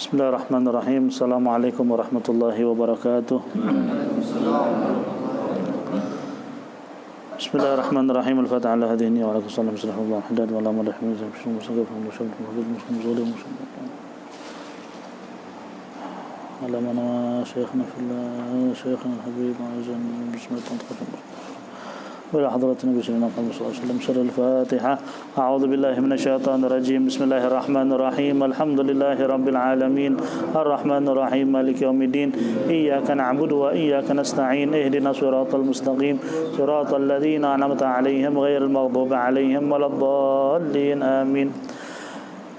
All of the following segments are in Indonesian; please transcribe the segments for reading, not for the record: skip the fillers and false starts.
Bismillahirrahmanirrahim. Assalamualaikum warahmatullahi wabarakatuh. Bismillahirrahmanirrahim. Al-Fatihah ala hadini wa alaikum salam sallallahu alaihi wa sallam. Alamana syekhna fillah syekhna al-habib azan bismillah. وإلى حضرة النبي صلى الله عليه وسلم. سر الفاتحة. أعوذ بالله من الشيطان الرجيم. بسم الله الرحمن الرحيم. الحمد لله رب العالمين الرحمن الرحيم مالك يوم الدين إياك نعبد وإياك نستعين اهدنا الصراط المستقيم صراط الذين أنعمت عليهم غير المغضوب عليهم ولا الضالين آمين.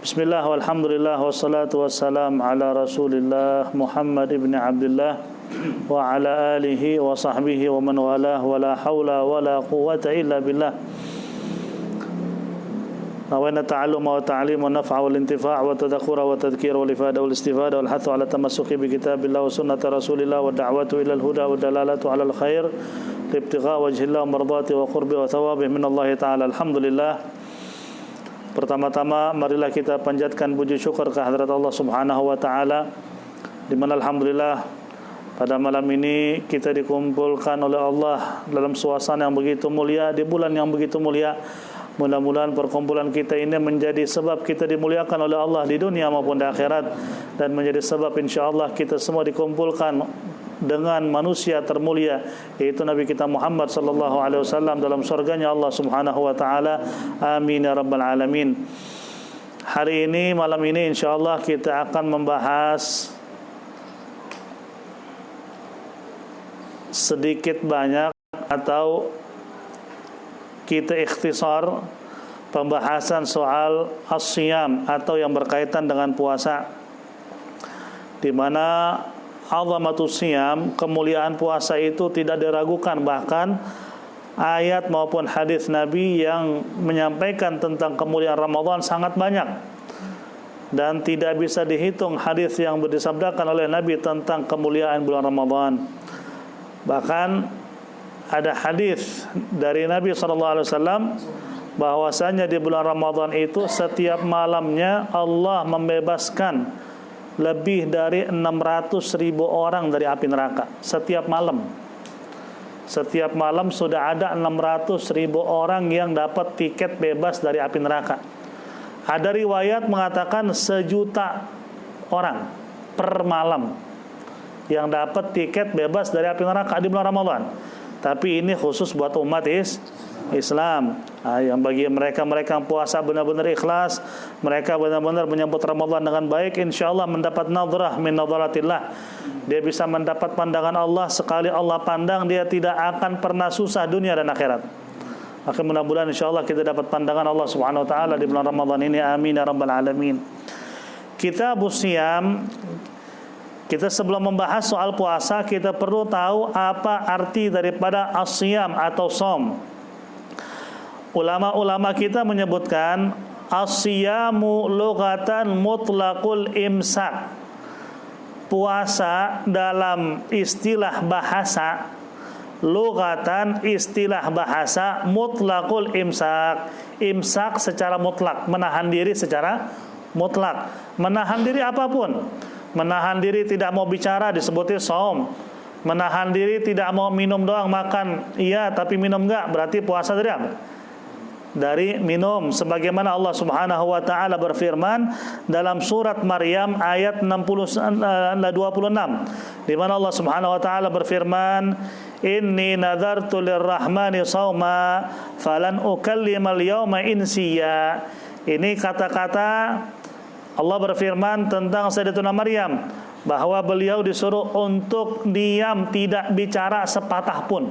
بسم الله والحمد لله والصلاة والسلام على رسول الله محمد بن عبد الله وعلى آله وصحبه ومن والاه ولا حول ولا قوة إلا بالله. نوينا التعلم والتعليم والنفع والانتفاع والتذكر والتذكير والإفادة والاستفادة والحث على التمسك بكتاب الله وسنة رسول الله والدعوة إلى الهدى والدلالة على الخير لابتغاء وجه الله ومرضاته وقربه وثوابه من الله تعالى. Alhamdulillah. Pertama-tama marilah kita panjatkan puji syukur kehadirat Allah Subhanahu wa taala, di mana alhamdulillah pada malam ini kita dikumpulkan oleh Allah dalam suasana yang begitu mulia, di bulan yang begitu mulia. Mudah-mudahan perkumpulan kita ini menjadi sebab kita dimuliakan oleh Allah di dunia maupun di akhirat, dan menjadi sebab insyaallah kita semua dikumpulkan dengan manusia termulia, yaitu Nabi kita Muhammad sallallahu alaihi wasallam dalam surganya Allah Subhanahu wa taala. Amin ya rabbal alamin. Hari ini, malam ini insyaallah kita akan membahas sedikit banyak atau kita ikhtisar pembahasan soal as-siyam atau yang berkaitan dengan puasa, di mana azamatus siyam, kemuliaan puasa itu tidak diragukan. Bahkan ayat maupun hadis Nabi yang menyampaikan tentang kemuliaan Ramadan sangat banyak, dan tidak bisa dihitung hadis yang disabdakan oleh Nabi tentang kemuliaan bulan Ramadan. Bahkan ada hadis dari Nabi SAW bahwasanya di bulan Ramadan itu setiap malamnya Allah membebaskan lebih dari 600.000 orang dari api neraka. Setiap malam sudah ada 600.000 orang yang dapat tiket bebas dari api neraka. Ada riwayat mengatakan 1 juta orang per malam yang dapat tiket bebas dari api neraka di bulan Ramadan. Tapi ini khusus buat umat Islam. Yang bagi mereka yang puasa benar-benar ikhlas, mereka benar-benar menyambut Ramadan dengan baik, insyaallah mendapat nadrah min nadratillah. Dia bisa mendapat pandangan Allah. Sekali Allah pandang, dia tidak akan pernah susah dunia dan akhirat. Maka mudah-mudahan insyaallah kita dapat pandangan Allah Subhanahu wa taala di bulan Ramadan ini. Amin ya rabbal alamin. Kitabus Siyam. Kita sebelum membahas soal puasa, kita perlu tahu apa arti daripada as-siyam atau som. Ulama-ulama kita menyebutkan as-siyamu lughatan mutlaqul imsak. Puasa dalam istilah bahasa, lughatan istilah bahasa, mutlaqul imsak. Imsak secara mutlak, menahan diri secara mutlak. Menahan diri apapun. Menahan diri tidak mau bicara disebutnya saum. Menahan diri tidak mau minum doang, makan iya tapi minum enggak, berarti puasa dari apa? Dari minum. Sebagaimana Allah Subhanahu wa taala berfirman dalam surat Maryam ayat 26, di mana Allah Subhanahu wa taala berfirman, inni nadartu lirrahmani shauma falan ukallimal yauma insiya. Ini kata-kata Allah berfirman tentang Sayyidatuna Maryam, bahwa beliau disuruh untuk diam, tidak bicara sepatah pun,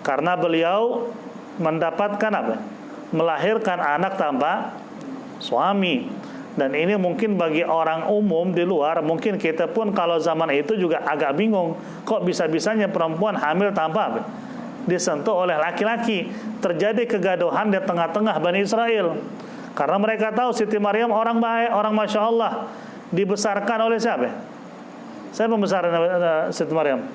karena beliau mendapatkan apa? Melahirkan anak tanpa suami. Dan ini mungkin bagi orang umum di luar, mungkin kita pun kalau zaman itu juga agak bingung, kok bisa-bisanya perempuan hamil tanpa apa? Disentuh oleh laki-laki. Terjadi kegaduhan di tengah-tengah Bani Israel, karena mereka tahu Siti Maryam orang baik, orang Masya Allah. Dibesarkan oleh siapa? Siapa membesarkan Siti Maryam?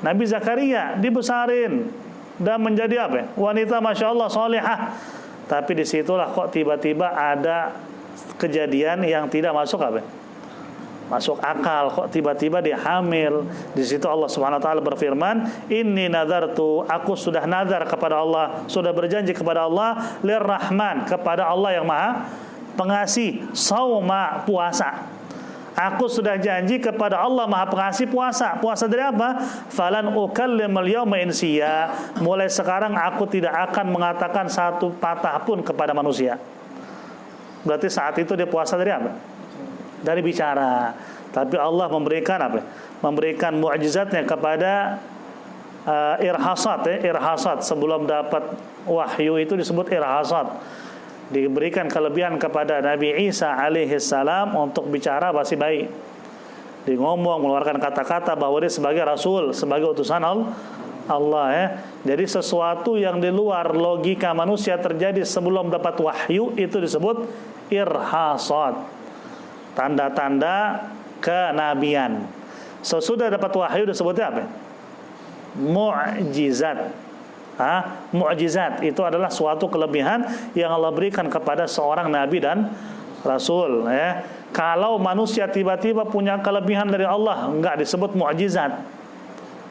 Nabi Zakaria dibesarin dan menjadi apa? Wanita Masya Allah solehah. Tapi disitulah kok tiba-tiba ada kejadian yang tidak masuk apa? Masuk akal. Kok tiba-tiba dia hamil? Di situ Allah Subhanahu wa taala berfirman, "Inni nadartu," aku sudah nazar kepada Allah, sudah berjanji kepada Allah, lirrahman, kepada Allah yang Maha Pengasih, sauma, puasa. Aku sudah janji kepada Allah Maha Pengasih puasa. Puasa dari apa? Falan ukallimal yauma insiya. Mulai sekarang aku tidak akan mengatakan satu patah pun kepada manusia. Berarti saat itu dia puasa dari apa? Dari bicara. Tapi Allah memberikan apa? Memberikan mukjizatnya kepada irhasat. Irhasat sebelum dapat wahyu itu disebut irhasat. Diberikan kelebihan kepada Nabi Isa alaihissalam untuk bicara masih baik. Dia ngomong, mengeluarkan kata-kata bahwa dia sebagai rasul, sebagai utusan Allah ya. Jadi sesuatu yang di luar logika manusia terjadi sebelum dapat wahyu itu disebut irhasat. Tanda-tanda kenabian. Sesudah dapat wahyu disebutnya apa? Mu'jizat. Mu'jizat itu adalah suatu kelebihan yang Allah berikan kepada seorang nabi dan rasul ya. Kalau manusia tiba-tiba punya kelebihan dari Allah, enggak disebut mu'jizat.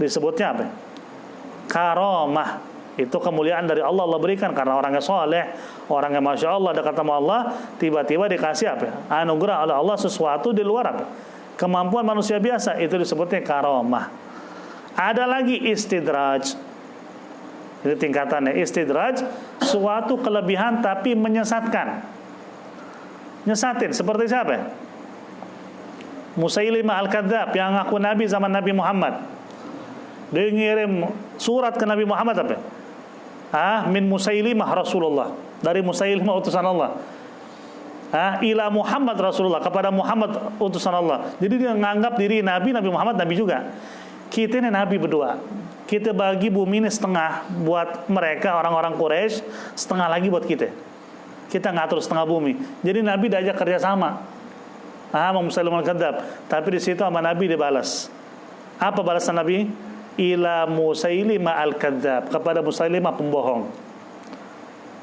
Disebutnya apa? Karamah. Itu kemuliaan dari Allah, Allah berikan karena orangnya soleh, orangnya masya Allah dekat sama Allah, tiba-tiba dikasih apa? Anugerah oleh Allah sesuatu di luar apa? Kemampuan manusia biasa, itu disebutnya karamah. Ada lagi istidraj. Ini tingkatannya istidraj, suatu kelebihan tapi menyesatkan. Nyesatin seperti siapa? Musailimah al-Kadzab yang ngaku nabi zaman Nabi Muhammad. Dia ngirim surat ke Nabi Muhammad apa? Min Musailimah Rasulullah, dari Musailimah utusan Allah. Ila Muhammad Rasulullah, kepada Muhammad utusan Allah. Jadi dia menganggap diri nabi, Nabi Muhammad nabi juga. Kita ini nabi berdua. Kita bagi bumi ini setengah buat mereka orang-orang Quraisy, setengah lagi buat kita. Kita ngatur setengah bumi. Jadi nabi diajak kerjasama. Musailimah al-Kadzab. Tapi di situ sama nabi dibalas. Apa balasan nabi? Ila Musailimah al-Kadzab, kepada Musailimah pembohong.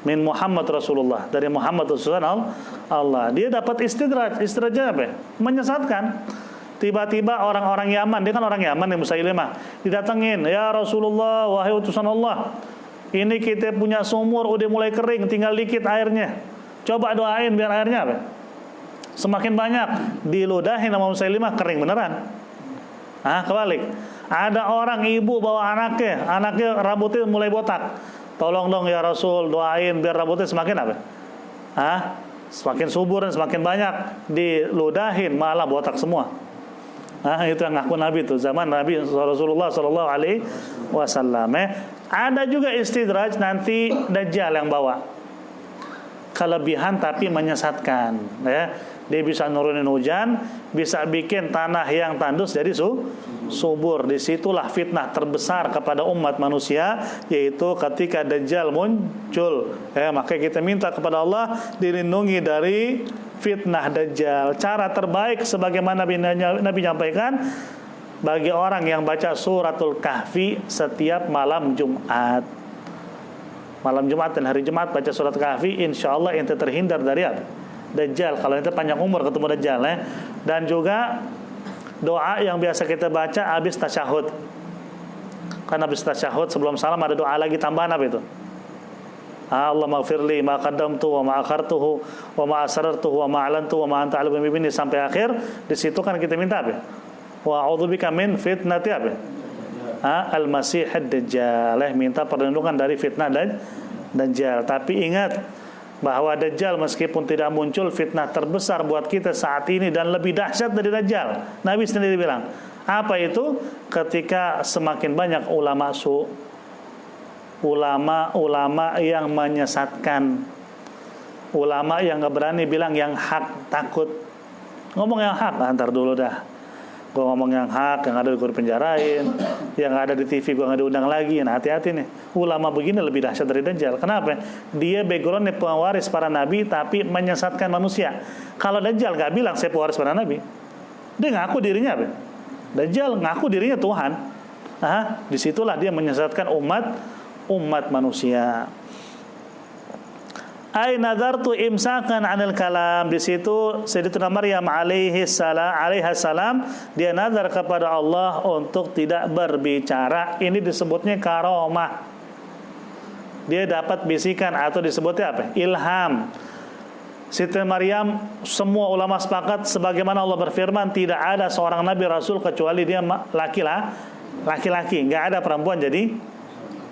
Min Muhammad Rasulullah, dari Muhammad Rasulullah Allah. Dia dapat istidraj. Istidrajnya apa? Menyesatkan. Tiba-tiba orang-orang Yaman, dia kan orang Yaman nih Musailimah, didatengin, ya Rasulullah, wahai utusan Allah, ini kita punya sumur udah mulai kering, tinggal dikit airnya. Coba doain biar airnya apa? Semakin banyak. Diludahin sama Musailimah, kering beneran. Kebalik. Ada orang ibu bawa anaknya rambutnya mulai botak. Tolong dong ya Rasul, doain biar rambutnya semakin apa? Semakin subur dan semakin banyak. Diludahin malah botak semua. Itu yang ngaku Nabi itu zaman Nabi Rasulullah Sallallahu Alaihi Wasallam. Ada juga istidraj nanti Dajjal yang bawa kelebihan tapi menyesatkan. Dia bisa nurunin hujan, bisa bikin tanah yang tandus jadi subur. Disitulah fitnah terbesar kepada umat manusia, yaitu ketika Dajjal muncul. Maka kita minta kepada Allah dilindungi dari fitnah Dajjal. Cara terbaik sebagaimana Nabi nyampaikan, bagi orang yang baca suratul Kahfi setiap malam Jumat. Malam Jumat dan hari Jumat baca surat Kahfi, insya Allah ente terhindar dari apa? Dajjal. Kalau ente panjang umur ketemu Dajjal Dan juga doa yang biasa kita baca habis tasyahud. Kan habis tasyahud sebelum salam ada doa lagi tambahan apa itu? Allahumma ighfirli ma qaddamtu wa ma akhartuhu wa ma asrartuhu wa ma a'lantu wa ma anta a'lamu minni sampai akhir. Di situ kan kita minta apa? Wa a'udzubika min fitnati apa? Al-Masih ad-Dajjal. Minta perlindungan dari fitnah Dajjal. Tapi ingat bahwa Dajjal meskipun tidak muncul, fitnah terbesar buat kita saat ini dan lebih dahsyat dari Dajjal. Nabi sendiri bilang, apa itu? Ketika semakin banyak ulama yang menyesatkan, ulama yang gak berani bilang yang hak, takut ngomong yang hak. Ntar dulu dah, gue ngomong yang hak, yang ada gue dipenjarain, yang ada di TV gue gak diundang lagi. Nah hati-hati nih, ulama begini lebih dahsyat dari Dajjal. Kenapa? Dia backgroundnya pewaris para nabi tapi menyesatkan manusia. Kalau Dajjal gak bilang saya pewaris para nabi, dia ngaku dirinya apa? Dajjal ngaku dirinya Tuhan. Disitulah dia menyesatkan umat manusia. Ai nadartu imsakan 'anil kalam. Di situ Sayyidatuna Maryam alaiha salam dia nazar kepada Allah untuk tidak berbicara. Ini disebutnya karomah. Dia dapat bisikan atau disebutnya apa? Ilham. Siti Maryam, semua ulama sepakat sebagaimana Allah berfirman, tidak ada seorang nabi rasul kecuali dia laki-laki, nggak ada perempuan jadi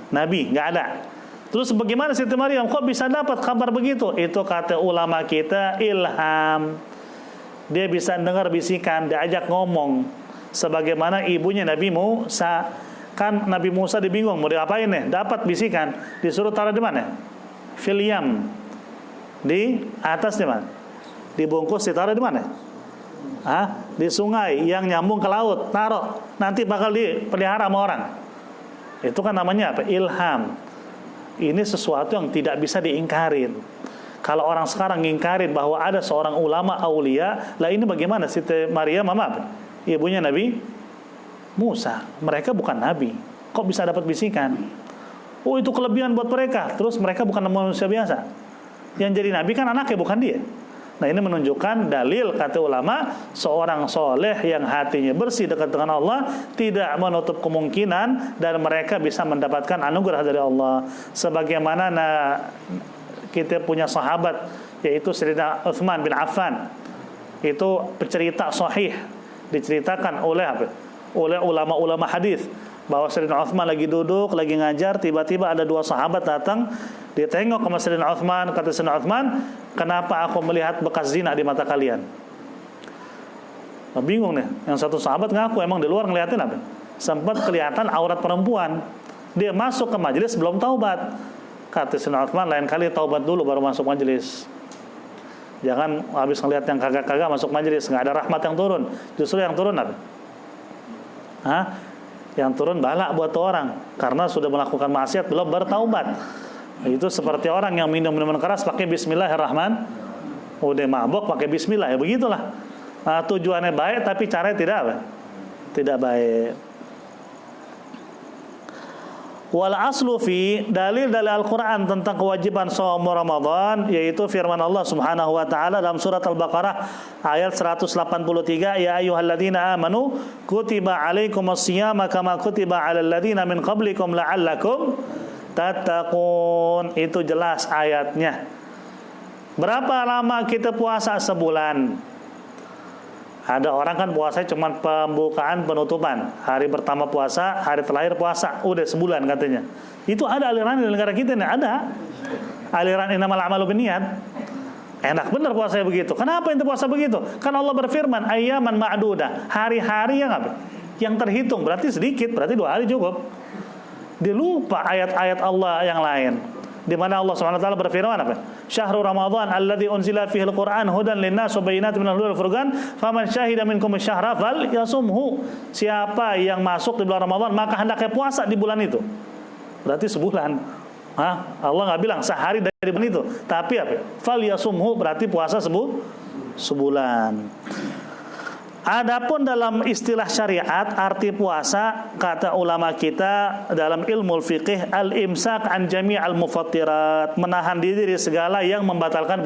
nabi, nggak ada. Terus bagaimana Siti Maryam kok bisa dapat kabar begitu? Itu kata ulama kita ilham. Dia bisa dengar bisikan, diajak ngomong. Sebagaimana ibunya Nabi Musa. Kan Nabi Musa dibingung mau diapain nih? Dapat bisikan, disuruh taruh di mana? Fil yam. Di atas di mana? Dibungkus ditaruh di mana? Di sungai yang nyambung ke laut, taruh. Nanti bakal dipelihara sama orang. Itu kan namanya apa? Ilham. Ini sesuatu yang tidak bisa diingkarin. Kalau orang sekarang ngingkarin bahwa ada seorang ulama aulia, lah ini bagaimana Siti Maryam apa? Ibunya Nabi Musa. Mereka bukan nabi. Kok bisa dapat bisikan? Oh, itu kelebihan buat mereka. Terus mereka bukan manusia biasa. Yang jadi nabi kan anaknya, bukan dia. Nah, ini menunjukkan dalil kata ulama seorang soleh yang hatinya bersih dekat dengan Allah tidak menutup kemungkinan dan mereka bisa mendapatkan anugerah dari Allah. Sebagaimana kita punya sahabat yaitu Sayyidina Utsman bin Affan. Itu pencerita sahih diceritakan oleh ulama-ulama hadis bahwa Sayyidina Utsman lagi duduk, lagi ngajar, tiba-tiba ada dua sahabat datang. Dia tengok ke Sayyidina Utsman, kata Sayyidina Utsman, kenapa aku melihat bekas zina di mata kalian? Nah, bingung nih. Yang satu sahabat ngaku emang di luar ngeliatin apa? Sempat kelihatan aurat perempuan. Dia masuk ke majelis belum taubat. Kata Sayyidina Utsman, lain kali taubat dulu baru masuk majelis. Jangan habis ngeliat yang kagak-kagak masuk majelis, nggak ada rahmat yang turun. Justru yang turun apa? Yang turun bala buat orang karena sudah melakukan maksiat belum bertaubat. Itu seperti orang yang minum minuman keras pakai bismillahirrahmanirrahim. Udah mabok pakai bismillah, ya begitulah. Tujuannya baik tapi caranya tidak baik. Wal aslu fi dalil dari Al-Qur'an tentang kewajiban shaum Ramadan yaitu firman Allah Subhanahu wa taala dalam surat Al-Baqarah ayat 183, ya ayyuhalladzina amanu kutiba alaikumus-shiyama kama kutiba 'alal ladzina min qablikum la'allakum tattaqun. Itu jelas ayatnya. Berapa lama kita puasa? Sebulan. Ada orang kan puasanya cuma pembukaan penutupan. Hari pertama puasa, hari terakhir puasa, udah sebulan katanya. Itu ada aliran di negara kita nih, ada. Aliran innamal a'malu binniyat. Enak bener puasanya begitu. Kenapa ente puasa begitu? Kan Allah berfirman ayyaman ma'dudah, hari-hari yang apa? Yang terhitung, berarti sedikit, berarti 2 hari cukup. Dilupa ayat-ayat Allah yang lain. Di mana Allah Subhanahu wa taala berfirman apa? Syahrul Ramadan alladzi unzila fihi al-Qur'an hudan lin-nas wa bayyinatin minal huda wal furqan faman syahida minkum asy-syahra falyasumhu. Siapa yang masuk di bulan Ramadan maka hendaknya puasa di bulan itu. Berarti sebulan. Allah enggak bilang sehari dari bulan itu, tapi apa? Falyasumhu berarti puasa sebulan. Adapun dalam istilah syariat arti puasa kata ulama kita dalam ilmu fiqih al-imsak an jami' al-mufattirat, menahan diri dari segala yang membatalkan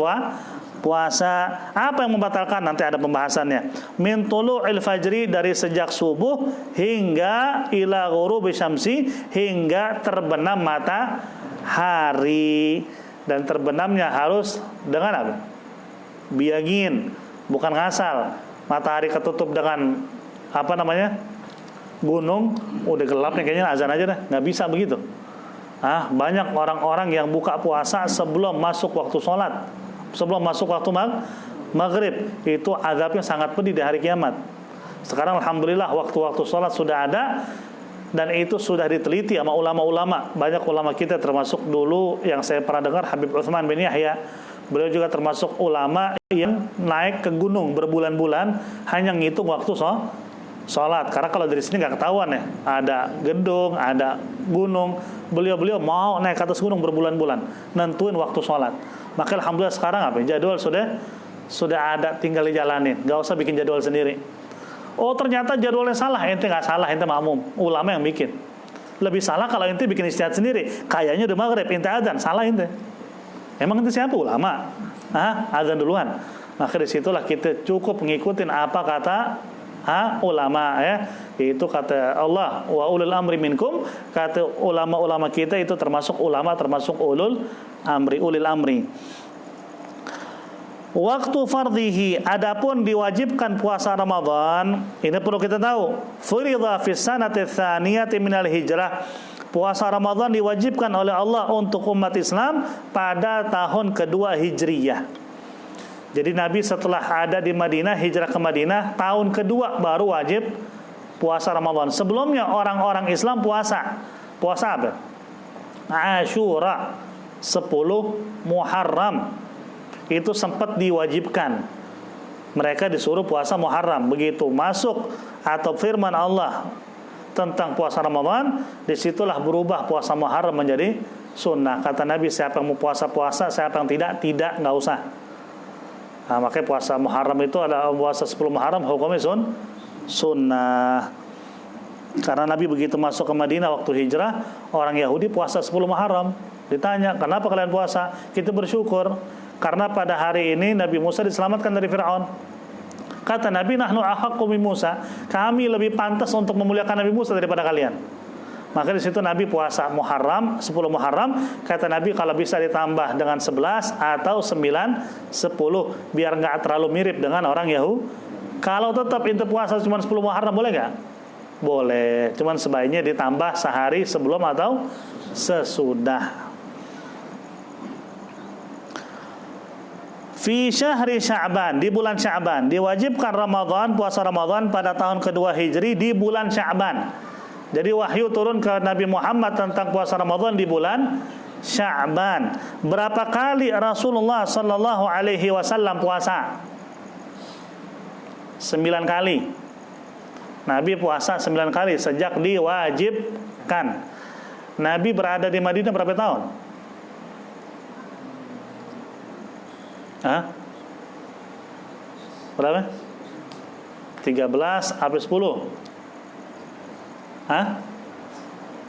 puasa. Apa yang membatalkan? Nanti ada pembahasannya. Min tulu'il fajri, dari sejak subuh hingga ila ghurubi syamsi, hingga terbenam matahari. Dan terbenamnya harus dengan apa? Biyagin, bukan ngasal. Matahari ketutup dengan gunung, udah gelap nih kayaknya azan aja dah, nggak bisa begitu. Banyak orang-orang yang buka puasa sebelum masuk waktu sholat, sebelum masuk waktu maghrib. Itu azabnya sangat pedih di hari kiamat. Sekarang alhamdulillah waktu-waktu sholat sudah ada, dan itu sudah diteliti sama ulama-ulama. Banyak ulama kita termasuk dulu yang saya pernah dengar Habib Utsman bin Yahya. Beliau juga termasuk ulama yang naik ke gunung berbulan-bulan hanya ngitung waktu sholat. Karena kalau dari sini nggak ketahuan ya, ada gedung, ada gunung. Beliau mau naik ke atas gunung berbulan-bulan, nentuin waktu sholat. Maka alhamdulillah sekarang jadwal sudah ada, tinggal dijalanin, nggak usah bikin jadwal sendiri. Oh ternyata jadwalnya salah, ente nggak salah, ente makmum, ulama yang bikin. Lebih salah kalau ente bikin istihad sendiri. Kayaknya udah maghrib, ente adzan, salah ente. Emang itu siapa ulama? Azan duluan. Maka disitulah kita cukup ngikutin apa kata ulama ya. Itu kata Allah, wa ulul amri minkum, kata ulama-ulama kita itu termasuk ulama, termasuk ulul amri. Waktu fardhihi, adapun diwajibkan puasa Ramadan, ini perlu kita tahu. Furidha fis sanati tsaniyati minal hijrah. Puasa Ramadan diwajibkan oleh Allah untuk umat Islam pada tahun kedua Hijriyah. Jadi Nabi setelah ada di Madinah, hijrah ke Madinah, tahun kedua baru wajib puasa Ramadan. Sebelumnya orang-orang Islam puasa apa? Asyura, 10 Muharram. Itu sempat diwajibkan. Mereka disuruh puasa Muharram. Begitu masuk atau firman Allah tentang puasa Ramadan, disitulah berubah puasa Muharram menjadi sunnah. Kata Nabi, siapa yang mau puasa, siapa yang tidak, nggak usah. Makanya puasa Muharram itu adalah puasa 10 Muharram, hukumnya sunnah. Karena Nabi begitu masuk ke Madinah waktu hijrah, orang Yahudi puasa 10 Muharram. Ditanya, kenapa kalian puasa? Kita bersyukur karena pada hari ini Nabi Musa diselamatkan dari Fir'aun. Kata Nabi, nahnu ahaqqu bi Musa, kami lebih pantas untuk memuliakan Nabi Musa daripada kalian. Maka di situ Nabi puasa Muharram, 10 Muharram. Kata Nabi, kalau bisa ditambah dengan 11 atau 9, 10, biar nggak terlalu mirip dengan orang Yahudi. Kalau tetap itu puasa cuma 10 Muharram, boleh nggak? Boleh, cuman sebaiknya ditambah sehari sebelum atau sesudah. Fi syahri Sya'ban, di bulan Sya'ban diwajibkan Ramadan, puasa Ramadan pada tahun kedua Hijri di bulan Sya'ban. Jadi wahyu turun ke Nabi Muhammad tentang puasa Ramadan di bulan Sya'ban. Berapa kali Rasulullah sallallahu alaihi wasallam puasa? 9 kali. Nabi puasa 9 kali sejak diwajibkan. Nabi berada di Madinah berapa tahun? Berapa? 13 sampai 10.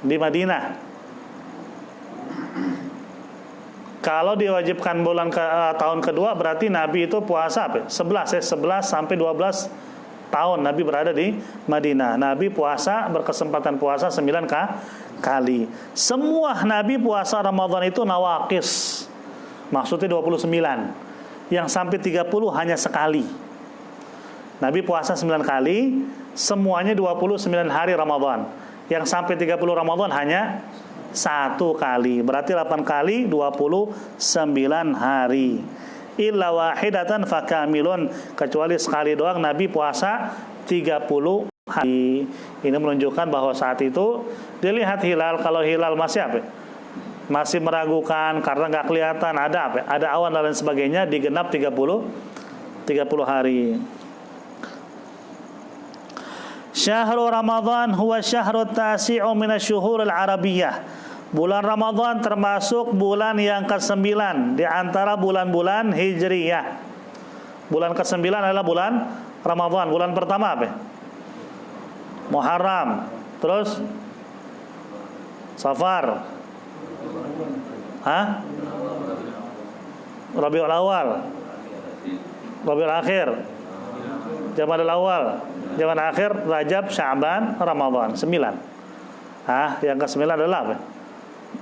Di Madinah. Kalau diwajibkan bulan tahun kedua, berarti Nabi itu puasa apa? 11 sampai 12 tahun Nabi berada di Madinah. Nabi puasa, berkesempatan puasa 9 kali. Semua Nabi puasa Ramadan itu nawaqis. Maksudnya 29. Yang sampai 30 hanya sekali. Nabi puasa 9 kali, semuanya 29 hari Ramadan. Yang sampai 30 Ramadan hanya 1 kali. Berarti 8 kali 29 hari. Illa wahidatan fakamilun, kecuali sekali doang Nabi puasa 30 hari. Ini menunjukkan bahwa saat itu dilihat hilal. Kalau hilal masih apa? Masih meragukan karena nggak kelihatan, ada apa? Ada awan dan lain sebagainya, digenap 30 hari. Syahrul Ramadan huwa syahrut tasi'u minasyuhuril arabiyyah. Bulan Ramadan termasuk bulan yang ke-9 di antara bulan-bulan Hijriyah. Bulan ke-9 adalah bulan Ramadan. Bulan pertama apa? Muharram. Terus Safar. Rabiul Awal, Rabiul Akhir, Jamadul Awal, Jamadul Akhir, Rajab, Sya'ban, Ramadan. 9. Yang ke-9 adalah apa?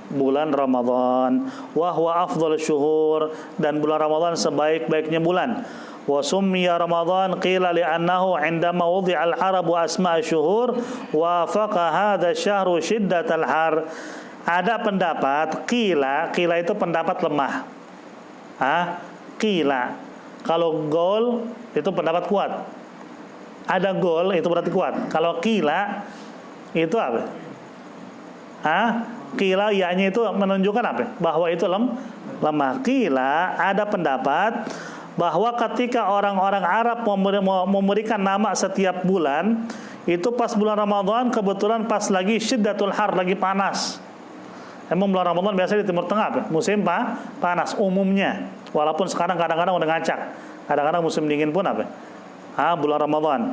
Bulan Ramadan. Wa huwa afdhalus syuhur, dan bulan Ramadan sebaik-baiknya bulan. Wa summiya Ramadan qila li'annahu 'indama wudi'al arabu asma'a syuhur wa faqa hadha syahru shiddatal har. Ada pendapat qila itu pendapat lemah. Qila, kalau gol itu pendapat kuat. Ada gol itu berarti kuat. Kalau qila itu apa? Qila ya-nya itu menunjukkan apa? Bahwa itu lemah. Qila, ada pendapat bahwa ketika orang-orang Arab memberikan nama setiap bulan, itu pas bulan Ramadan kebetulan pas lagi syiddatul har, lagi panas. Emang bulan Ramadan biasanya di Timur Tengah musim panas umumnya. Walaupun sekarang kadang-kadang udah ngacak. Kadang-kadang musim dingin pun bulan Ramadan.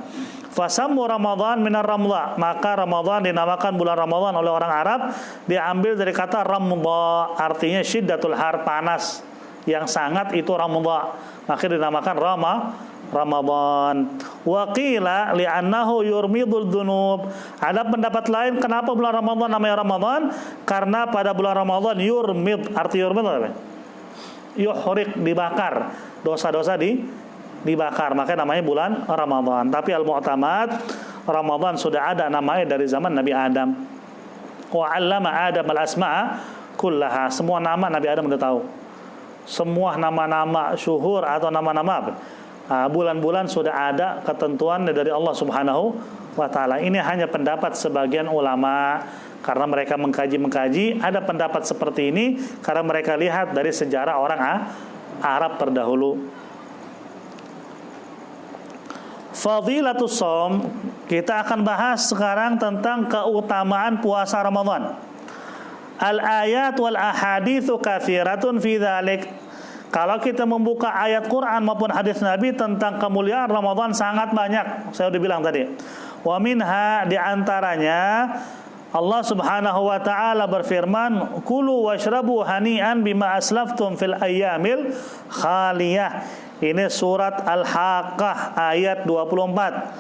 Fasammu Ramadan minar ramla, maka Ramadan dinamakan bulan Ramadan oleh orang Arab, diambil dari kata ramla, artinya syiddatul har, panas. yang sangat itu Ramadan, maka dinamakan Ramadan. Wa qila li'annahu yurmidul dzunub. Ada pendapat lain kenapa bulan Ramadan namanya Ramadan? Karena pada bulan Ramadan yurmid, arti yurmid apa? Yuhriq, dibakar. Dosa-dosa dibakar, makanya namanya bulan Ramadan. Tapi al-mu'tamad, Ramadan sudah ada namanya dari zaman Nabi Adam. Wa 'allama Adam al-asma'a kullaha. Semua nama Nabi Adam sudah tahu. Semua nama-nama syuhur atau nama-nama bulan-bulan sudah ada ketentuan dari Allah Subhanahu wa taala. Ini hanya pendapat sebagian ulama karena mereka mengkaji. Ada pendapat seperti ini karena mereka lihat dari sejarah orang Arab terdahulu. Fadilatus shaum, kita akan bahas sekarang tentang keutamaan puasa Ramadan. Al-ayat wal ahaditsu katsiratun fi dzalik. Kalau kita membuka ayat Quran maupun hadis Nabi tentang kemuliaan Ramadan sangat banyak. Saya sudah bilang tadi. Wa minha, di antaranya Allah Subhanahu wa taala berfirman, "Kulu washrabu hani'an bima aslaftum fil ayyamil khaliyah." Ini surat Al-Haqqah ayat 24.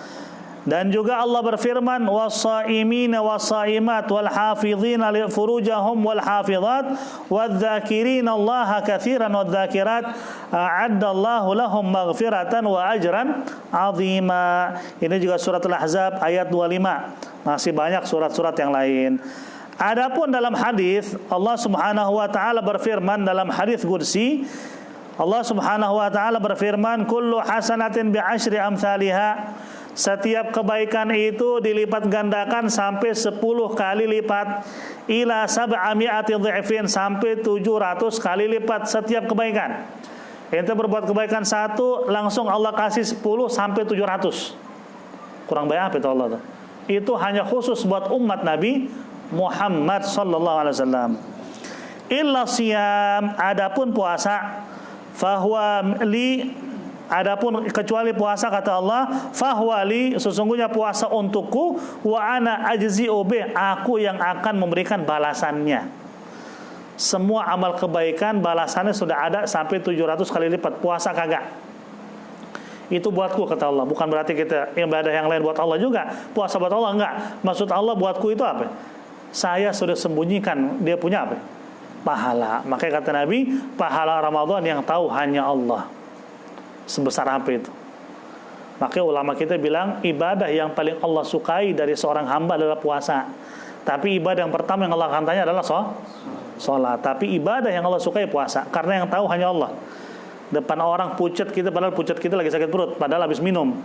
Dan juga Allah berfirman, was-shaimina was-shaimat wal hafizina li furujahum wal hafizat wadz-dzakirina Allaha katsiran wadz-dzakirat a'addallahu lahum maghfiratan wa ajran 'azima. Ini juga surat Al-Ahzab ayat 25. Masih banyak surat-surat yang lain. Adapun dalam hadis Allah Subhanahu wa taala berfirman dalam hadis qudsi, Allah Subhanahu wa taala berfirman, kullu hasanatin bi asyri amsalha. Setiap kebaikan itu dilipat gandakan sampai 10 kali lipat, ila sab'ami'ati dhifin, sampai 700 kali lipat setiap kebaikan. Ente berbuat kebaikan satu, langsung Allah kasih 10 sampai 700. Kurang banyak apa itu Allah tuh? Itu hanya khusus buat umat Nabi Muhammad sallallahu alaihi wasallam. Illa siyam, adapun puasa, fahuwa li, adapun kecuali puasa kata Allah, fahuwa li, sesungguhnya puasa untukku, wa ana ajzi'u bih, aku yang akan memberikan balasannya. Semua amal kebaikan balasannya sudah ada sampai 700 kali lipat. Puasa kagak. Itu buatku kata Allah. Bukan berarti kita ibadah yang lain buat Allah juga. Puasa buat Allah enggak. Maksud Allah buatku itu apa? Saya sudah sembunyikan, dia punya apa? Pahala. Makanya kata Nabi, pahala Ramadan yang tahu hanya Allah. Sebesar apa itu? Makanya ulama kita bilang ibadah yang paling Allah sukai dari seorang hamba adalah puasa. Tapi ibadah yang pertama yang Allah akan tanya adalah sholat. Tapi ibadah yang Allah sukai puasa, karena yang tahu hanya Allah. Depan orang pucat kita, padahal pucat kita lagi sakit perut, padahal habis minum,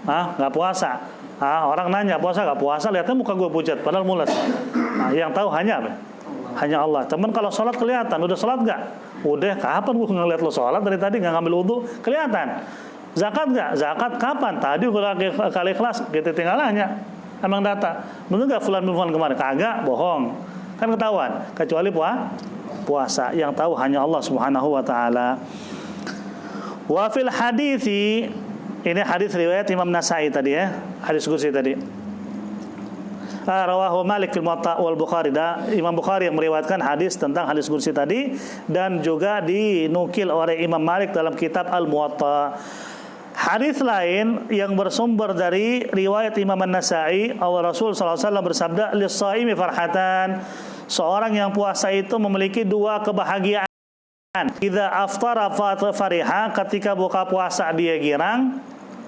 nggak puasa. Orang nanya puasa nggak puasa, lihatnya muka gue pucat, padahal mules. Yang tahu hanya apa? Hanya Allah. Teman kalau sholat kelihatan, udah sholat nggak? Udah, kapan gue ngeliat lo sholat dari tadi nggak ngambil wudhu? Kelihatan. Zakat nggak? Zakat kapan? Tadi gue kali kelas, kita tinggal nanya. Emang data. Bener nggak fulan kemarin? Kagak, bohong. Kan ketahuan. Kecuali puasa, yang tahu hanya Allah Subhanahu wa taala. Wa fil hadithi, ini hadis riwayat Imam Nasai tadi ya, hadis qudsi tadi. Rawahu Malik fil Muwatta wal Bukhari. Imam Bukhari yang meriwayatkan hadis tentang hadis qudsi tadi, dan juga dinukil oleh Imam Malik dalam kitab Al-Muwatta. Hadis lain yang bersumber dari riwayat Imam An-Nasai, Allah Rasul sallallahu alaihi wasallam bersabda, lis-shaimi farhatan. Seorang yang puasa itu memiliki dua kebahagiaan. Idza aftara fariha, ketika buka puasa dia girang,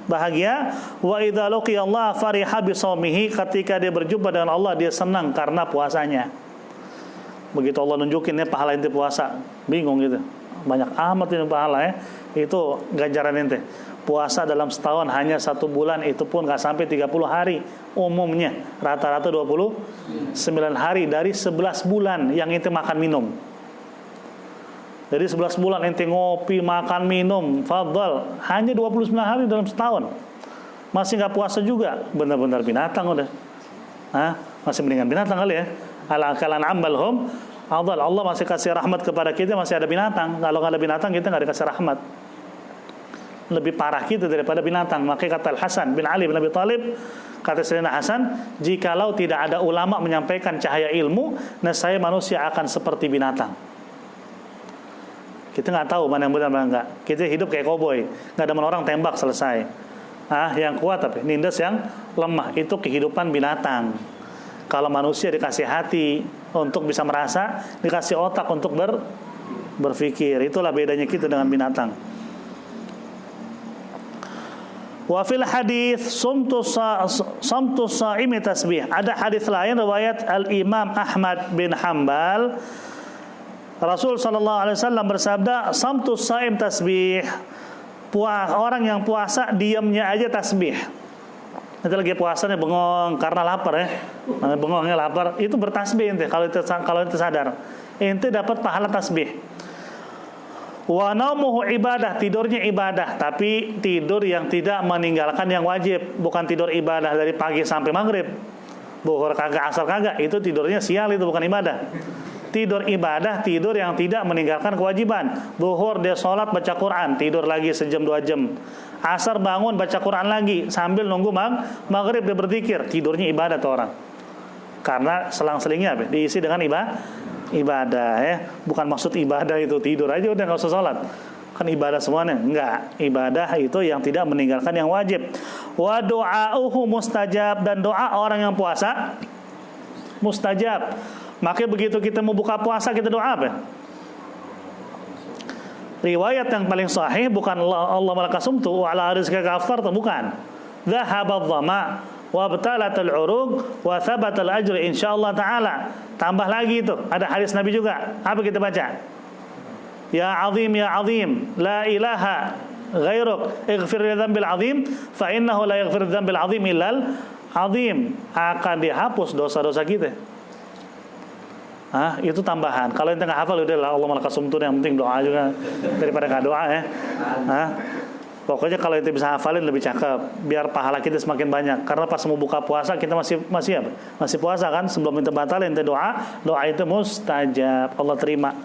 bahagia. Wa idza laqiya Allah fariha bi shaumihi, ketika dia berjumpa dengan Allah dia senang karena puasanya. Begitu Allah nunjukin ya pahala ente puasa, bingung gitu. Banyak amat ini pahala ya. Itu ganjaran ente. Puasa dalam setahun hanya 1 bulan, itu pun gak sampai 30 hari umumnya. Rata-rata 29 hari dari 11 bulan yang ente makan minum. Dari 11 bulan ente ngopi, makan, minum, fadhal, hanya 29 hari dalam setahun. Masih gak puasa juga, benar-benar binatang udah. Masih mendingan binatang kali ya. Ala-akalan ambalhum adhal. Allah masih kasih rahmat kepada kita, masih ada binatang. Kalau gak ada binatang kita gak dikasih rahmat. Lebih parah kita daripada binatang. Makanya kata Al-Hasan bin Ali bin Abi Thalib, kata Sayyidina Hasan, jikalau tidak ada ulama menyampaikan cahaya ilmu, nescaya manusia akan seperti binatang. Kita nggak tahu mana yang benar mana enggak. Kita hidup kayak koboi, nggak ada orang tembak selesai. Yang kuat tapi nindas yang lemah, itu kehidupan binatang. Kalau manusia dikasih hati untuk bisa merasa, dikasih otak untuk berpikir. Itulah bedanya kita dengan binatang. Wa fil hadis samtu shaimi tasbih. Ada hadis lain riwayat Al-Imam Ahmad bin Hanbal. Rasul sallallahu alaihi wasallam bersabda, samtu shaim tasbih. Orang yang puasa diamnya aja tasbih. Nanti lagi puasanya bengong karena lapar ya. Bengongnya lapar, itu bertasbih ente kalau itu sadar. Ente dapat pahala tasbih. Wa naumuhu ibadah, tidurnya ibadah, tapi tidur yang tidak meninggalkan yang wajib, bukan tidur ibadah dari pagi sampai maghrib. Zuhur kagak, asar kagak, itu tidurnya sial, itu bukan ibadah. Tidur ibadah, tidur yang tidak meninggalkan kewajiban. Zuhur dia sholat baca Quran, tidur lagi sejam 2 jam. Asar bangun baca Quran lagi sambil nunggu maghrib dia berzikir. Tidurnya ibadah tuh orang. Karena selang-selingnya diisi dengan ibadah ya. Bukan maksud ibadah itu tidur aja udah nggak usah sholat. Kan ibadah semuanya. Enggak, ibadah itu yang tidak meninggalkan yang wajib. Wa du'auhu mustajab, dan doa orang yang puasa mustajab. Makanya begitu kita mau buka puasa kita doa apa? Riwayat yang paling sahih bukan Allah malakasumtu wa ala rizqika aftartu, bukan. Dhahaba adh-dhama wa batalat al-uruq wa thabata al-ajr insyaallah taala. Tambah lagi itu, ada hadis Nabi juga. Apa kita baca? Ya azim la ilaha ghairuk ighfir li dzambil azim fa innahu la yaghfir dzambil azim illal azim. Akan dihapus dosa-dosa kita. Itu tambahan. Kalau ente nggak hafal udah lah, Allah malakasumtu, yang penting doa juga daripada nggak doa ya. Pokoknya kalau ente bisa hafalin lebih cakep, biar pahala kita semakin banyak. Karena pas mau buka puasa kita masih puasa kan, sebelum ente batalin ente doa itu mustajab, Allah terima.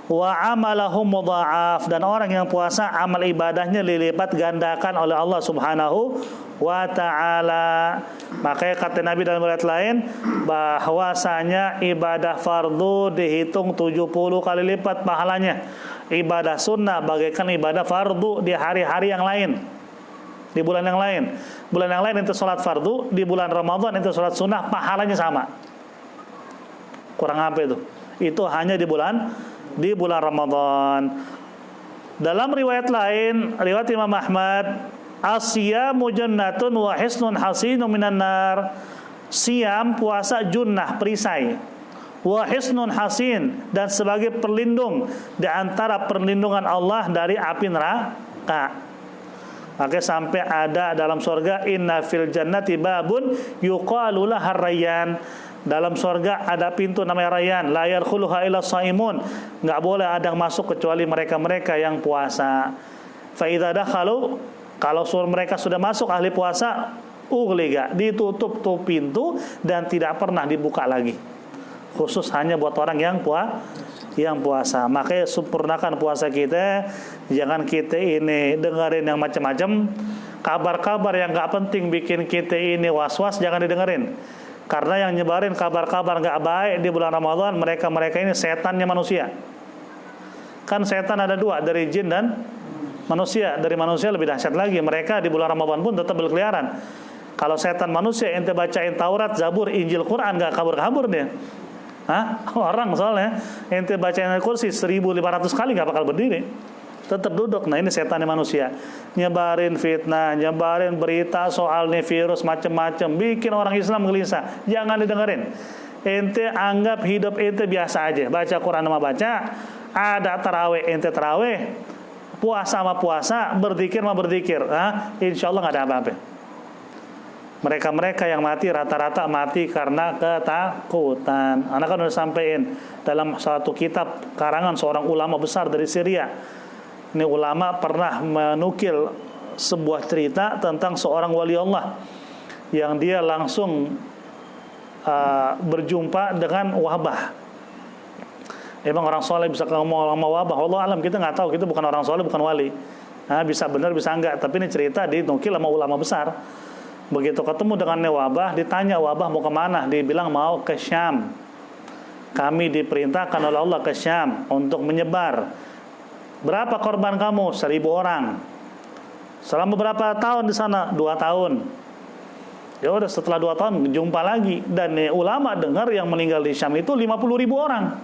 Wa amalahu mudha'af, dan orang yang puasa amal ibadahnya dilipat gandakan oleh Allah Subhanahu wa ta'ala. Makanya kata Nabi dalam riwayat lain bahwasanya ibadah fardu dihitung 70 kali lipat pahalanya. Ibadah sunnah bagaikan ibadah fardu di hari-hari yang lain, di bulan yang lain. Bulan yang lain itu sholat fardu, di bulan Ramadan itu sholat sunnah, pahalanya sama. Kurang apa itu? Itu hanya di bulan Ramadan. Dalam riwayat lain, riwayat Imam Ahmad, asyamu jannatun wa hisnun hasinun minan nar. Siam, puasa, junnah, perisai. Wa hisnun hasin, dan sebagai perlindung di antara perlindungan Allah dari api neraka. Maka sampai ada dalam surga, inna fil jannati babun yuqalu lahar rayyan. Dalam surga ada pintu namanya Rayyan, la yadkhuluha illa shaimun. Enggak boleh ada yang masuk kecuali mereka-mereka yang puasa. Fa idza dakhalu, kalau mereka sudah masuk ahli puasa, ughliga, ditutup tuh pintu dan tidak pernah dibuka lagi. Khusus hanya buat orang yang puasa. Makanya sempurnakan puasa kita. Jangan kita ini dengerin yang macam-macam, kabar-kabar yang enggak penting bikin kita ini was-was, jangan didengerin. Karena yang nyebarin kabar-kabar nggak baik di bulan Ramadan, mereka ini setannya manusia. Kan setan ada 2, dari jin dan manusia. Dari manusia lebih dahsyat lagi, mereka di bulan Ramadan pun tetap berkeliaran. Kalau setan manusia, ente bacain Taurat, Zabur, Injil, Quran, nggak kabur-kabur dia. Orang soalnya ente bacain Al-Kursi 1500 kali nggak bakal berdiri, tetap duduk. Nah ini setannya manusia, nyebarin fitnah, nyebarin berita soal nih virus macam-macam, bikin orang Islam gelisah. Jangan didengerin. Ente anggap hidup ente biasa aja, baca Quran sama baca, ada tarawih ente tarawih, puasa sama puasa, berzikir sama berzikir. Insya Allah nggak ada apa-apa. Mereka yang mati rata-rata mati karena ketakutan. Anak kan udah sampein dalam satu kitab karangan seorang ulama besar dari Syria. Ini ulama pernah menukil sebuah cerita tentang seorang wali Allah yang dia langsung berjumpa dengan wabah. Emang orang soleh bisa ngomong sama wabah? Allah alam, kita nggak tahu, kita bukan orang soleh, bukan wali. Bisa benar bisa enggak, tapi ini cerita dinukil sama ulama besar. Begitu ketemu dengan wabah, ditanya wabah mau kemana, dia bilang mau ke Syam. kami diperintahkan oleh Allah ke Syam untuk menyebar. Berapa korban kamu? 1.000 orang. Selama berapa tahun di sana? 2 tahun. Ya udah, setelah 2 tahun jumpa lagi, dan ulama dengar yang meninggal di Syam itu 50.000 orang,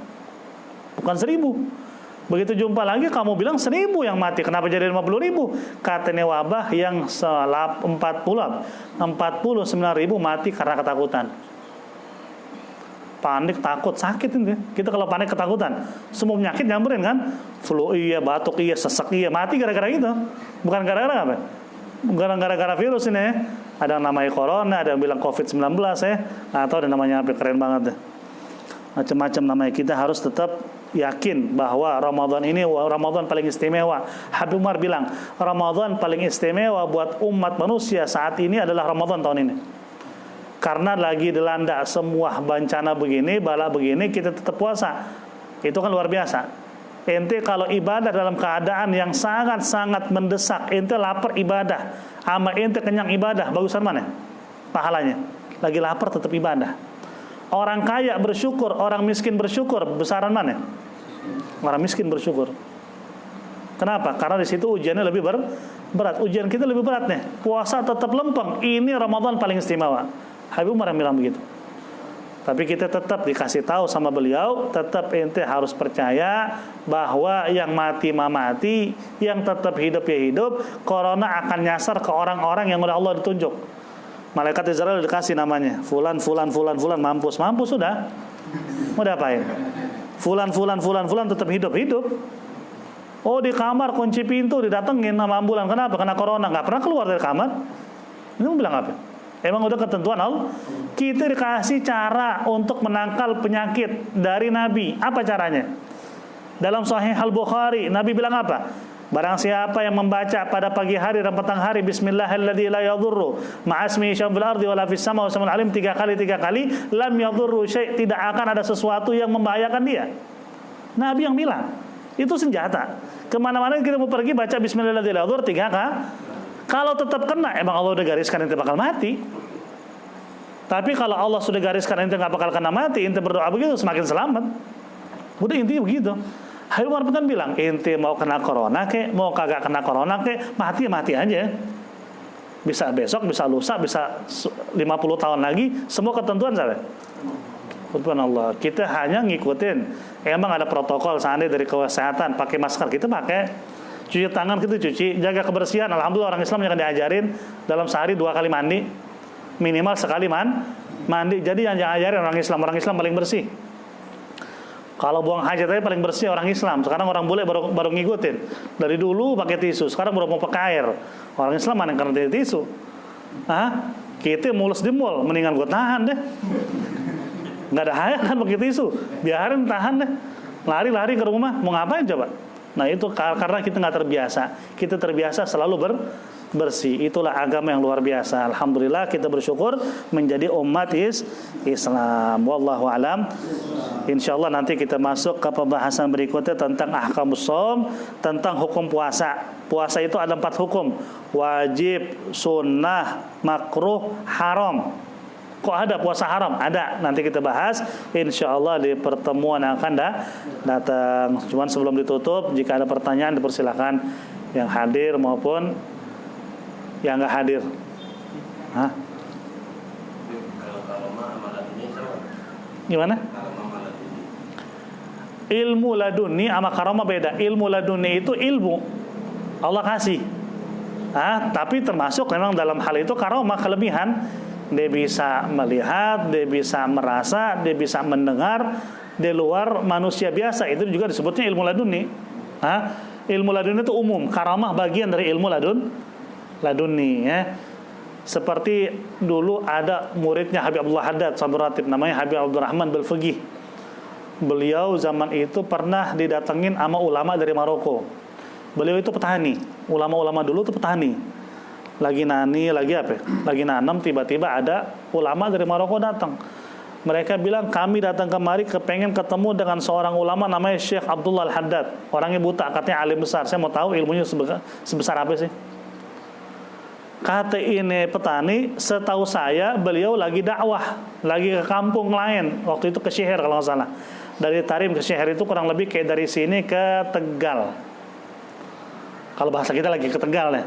bukan 1.000. Begitu jumpa lagi kamu bilang 1.000 yang mati. Kenapa jadi 50.000? Katanya wabah yang 49.000 mati karena ketakutan. Panik, takut, sakit ini. Kita kalau panik, ketakutan, semua penyakit nyamperin kan? Flu iya, batuk iya, sesak iya, mati gara-gara itu. Bukan gara-gara apa? Bukan gara-gara virus ini ya. Ada yang namanya corona, ada yang bilang COVID-19 ya, atau ada namanya apa, keren banget ya. Macam-macam namanya. Kita harus tetap yakin bahwa Ramadan ini Ramadan paling istimewa. Habib Umar bilang, Ramadan paling istimewa buat umat manusia saat ini adalah Ramadan tahun ini. Karena lagi dilanda semua bencana begini, bala begini, kita tetap puasa. Itu kan luar biasa. Ente kalau ibadah dalam keadaan yang sangat-sangat mendesak, ente lapar ibadah, ama ente kenyang ibadah, bagusan mana pahalanya? Lagi lapar tetap ibadah. Orang kaya bersyukur, orang miskin bersyukur, besaran mana? Orang miskin bersyukur. Kenapa? Karena di situ ujiannya lebih berat. Ujian kita lebih berat nih. Puasa tetap lempeng. Ini Ramadan paling istimewa. Habib Umar bilang begitu. Tapi kita tetap dikasih tahu sama beliau, tetap ente harus percaya bahwa yang mati mati, yang tetap hidup ya hidup. Corona akan nyasar ke orang-orang yang udah Allah ditunjuk. Malaikat Israel dikasih namanya, fulan mampus sudah. Mau diapain? Fulan tetap hidup. Oh, di kamar kunci pintu didatengin sama ambulan. Kenapa? Karena corona, nggak pernah keluar dari kamar. Ini mau bilang apa? Emang udah ketentuan Allah? Kita dikasih cara untuk menangkal penyakit dari Nabi. Apa caranya? Dalam Sahih Al-Bukhari, Nabi bilang apa? Barang siapa yang membaca pada pagi hari dan petang hari Bismillahirrahmanirrahim la yadurru ma'asmi syambil ardi wala fis sama wa samal alim 3 kali lam yadurru syai', tidak akan ada sesuatu yang membahayakan dia. Nabi yang bilang. Itu senjata. Kemana-mana kita mau pergi baca Bismillahirrahmanirrahim 3 kali. Kalau tetap kena, emang Allah udah gariskan ente bakal mati. Tapi kalau Allah sudah gariskan ente nggak bakal kena mati, ente berdoa begitu semakin selamat. Udah intinya begitu. Habib Umar kan bilang, ente mau kena corona kek, mau kagak kena corona kek, mati aja. Bisa besok, bisa lusa, bisa 50 tahun lagi, semua ketentuan saya. Ketentuan Allah. Kita hanya ngikutin. Emang ada protokol seandainya dari kesehatan, pakai masker kita pakai. Cuci tangan kita cuci, jaga kebersihan. Alhamdulillah orang Islam yang diajarin dalam sehari 2 kali mandi, minimal sekali mandi. Jadi yang diajarin orang Islam paling bersih. Kalau buang hajat aja paling bersih orang Islam. Sekarang orang bule baru ngikutin. Dari dulu pakai tisu, sekarang baru mau pakai air. Orang Islam mana yang karena tisu? Kita mulus di mall, mendingan gue tahan deh. Nggak ada hayat kan pakai tisu, biarin tahan deh. Lari ke rumah, mau ngapain coba? Nah itu karena kita nggak terbiasa. Kita terbiasa selalu bersih. Itulah agama yang luar biasa. Alhamdulillah kita bersyukur menjadi umat Islam. Wallahu alam. Insyaallah nanti kita masuk ke pembahasan berikutnya tentang ahkamus shaum, tentang hukum puasa. Puasa itu ada 4 hukum: wajib, sunnah, makruh, haram. Kok ada puasa haram? Ada. Nanti kita bahas insyaallah di pertemuan yang akan datang. Cuman sebelum ditutup, jika ada pertanyaan dipersilakan yang hadir maupun yang enggak hadir. Gimana? Ilmu laduni sama karomah beda. Ilmu laduni itu ilmu Allah kasih. Tapi termasuk memang dalam hal itu karomah, kelebihan. Dia bisa melihat, dia bisa merasa, dia bisa mendengar di luar manusia biasa. Itu juga disebutnya ilmu laduni. Ilmu laduni itu umum, karamah bagian dari ilmu laduni ya. Seperti dulu ada muridnya Habib Abdullah Haddad Sabur Ratib, namanya Habib Abdurrahman Belfegih. Beliau zaman itu pernah didatengin sama ulama dari Maroko. Beliau itu petani. Ulama-ulama dulu itu petani. Lagi nanam, tiba-tiba ada ulama dari Maroko datang. Mereka bilang, kami datang kemari kepengen ketemu dengan seorang ulama namanya Syekh Abdullah Al-Haddad. Orangnya buta, katanya alim besar. Saya mau tahu ilmunya sebesar apa sih. Kata ini petani, setahu saya beliau lagi dakwah, lagi ke kampung lain. Waktu itu ke Sihir kalau nggak salah. Dari Tarim ke Syahr itu kurang lebih kayak dari sini ke Tegal. Kalau bahasa kita lagi ke Tegal ya.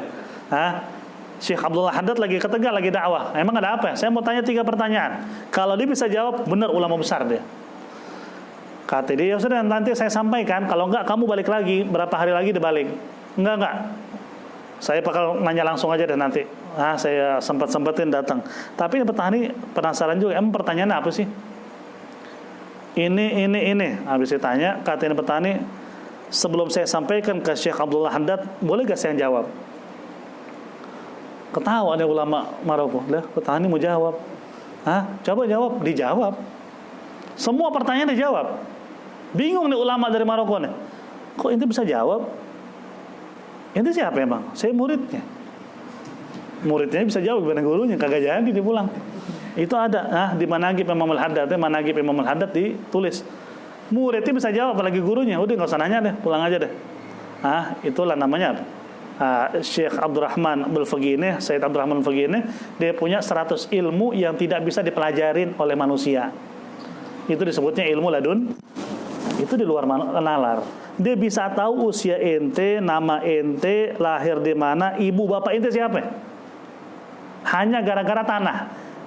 Syekh Abdullah Haddad lagi ke Tegal, lagi dakwah. Emang ada apa? Saya mau tanya 3 pertanyaan. Kalau dia bisa jawab, benar ulama besar dia. Kata dia, ya sudah nanti saya sampaikan. Kalau enggak, kamu balik lagi. Berapa hari lagi dia balik? Enggak. Saya bakal nanya langsung aja deh nanti. Saya sempetin datang. Tapi petani penasaran juga. Emang pertanyaannya apa sih? Ini. Habis ditanya, kata ini petani, sebelum saya sampaikan ke Syekh Abdullah Haddad, boleh gak saya jawab? Ketawa nih ulama Maroko. Lah, petani mau jawab. Coba jawab. Dijawab. Semua pertanyaan dijawab. Bingung nih ulama dari Maroko nih. Kok ente bisa jawab? Ente siapa emang? Saya muridnya. Muridnya bisa jawab, gimana gurunya? Kagak jadi dipulang. Itu ada. Di Manaqib Imam Al-Haddad. Manaqib Imam Al-Haddad ditulis. Muridnya bisa jawab, apalagi gurunya. Udah nggak usah nanya deh, pulang aja deh. Itulah namanya Syekh Abdurrahman Al-Faqih ini, Sayyid Abdurrahman Al-Faqih ini, dia punya 100 ilmu yang tidak bisa dipelajarin oleh manusia. Itu disebutnya ilmu ladun. Itu di luar nalar. Dia bisa tahu usia ente, nama ente, lahir di mana, ibu bapak ente siapa. Hanya gara-gara tanah.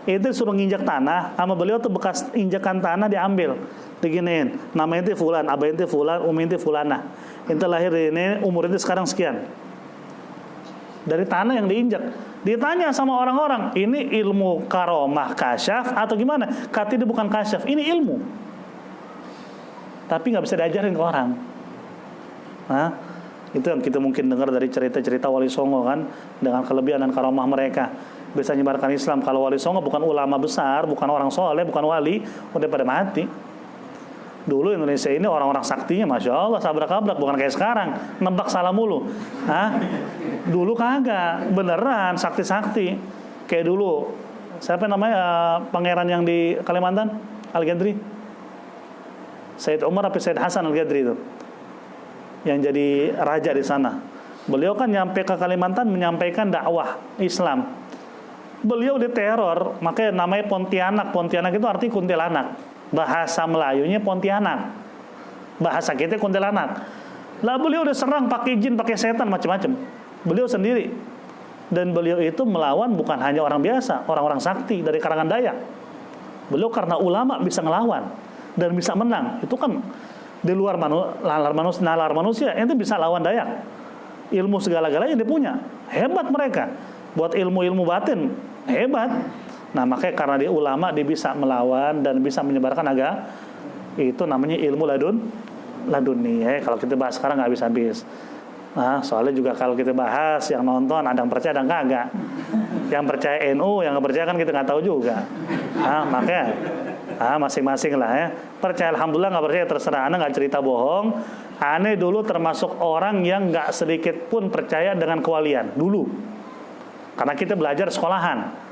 Itu suruh nginjak tanah, sama beliau tuh bekas injakan tanah diambil, diginiin. Nama ente fulan, abah ente fulan, umi ente fulana. Ente lahir di ini, umur ente sekarang sekian. Dari tanah yang diinjak. Ditanya sama orang-orang, ini ilmu karomah kasyaf atau gimana? Kata dia bukan kasyaf, ini ilmu. Tapi nggak bisa diajarin ke orang. Itu yang kita mungkin dengar dari cerita-cerita Wali Songo kan, dengan kelebihan dan karomah mereka bisa menyebarkan Islam. Kalau Wali Songo bukan ulama besar, bukan orang soleh, bukan wali, udah pada mati. Dulu Indonesia ini orang-orang saktinya, masya Allah, sabrak-abrak, bukan kayak sekarang, nebak salah mulu. Dulu kagak, beneran sakti-sakti. Kayak dulu, siapa namanya pangeran yang di Kalimantan, Al-Ghadri, Said Umar atau Said Hasan Al-Ghadri itu, yang jadi raja di sana. Beliau kan nyampe ke Kalimantan menyampaikan dakwah Islam. Beliau diteror, makanya namanya Pontianak. Pontianak itu arti kuntilanak. Bahasa Melayunya Pontianak, bahasa kita kuntilanak. Lah beliau udah serang pakai jin, pakai setan, macam-macam. Beliau sendiri. Dan beliau itu melawan bukan hanya orang biasa, orang-orang sakti dari kalangan Dayak. Beliau karena ulama bisa ngelawan dan bisa menang. Itu kan di luar nalar manusia. Ente bisa lawan Dayak. Ilmu segala-galanya dia punya. Hebat mereka. Buat ilmu-ilmu batin hebat. Nah makanya karena dia ulama, dia bisa melawan dan bisa menyebarkan agama. Itu namanya ilmu laduni. Kalau kita bahas sekarang nggak habis-habis. Soalnya juga kalau kita bahas, yang nonton ada yang percaya, ada yang kagak. Yang percaya NU, yang nggak percaya kan kita nggak tahu juga. Makanya masing-masing lah ya. Percaya alhamdulillah, nggak percaya terserah. Ane nggak cerita bohong. Ane dulu termasuk orang yang nggak sedikit pun percaya dengan kewalian dulu. Karena kita belajar sekolahan.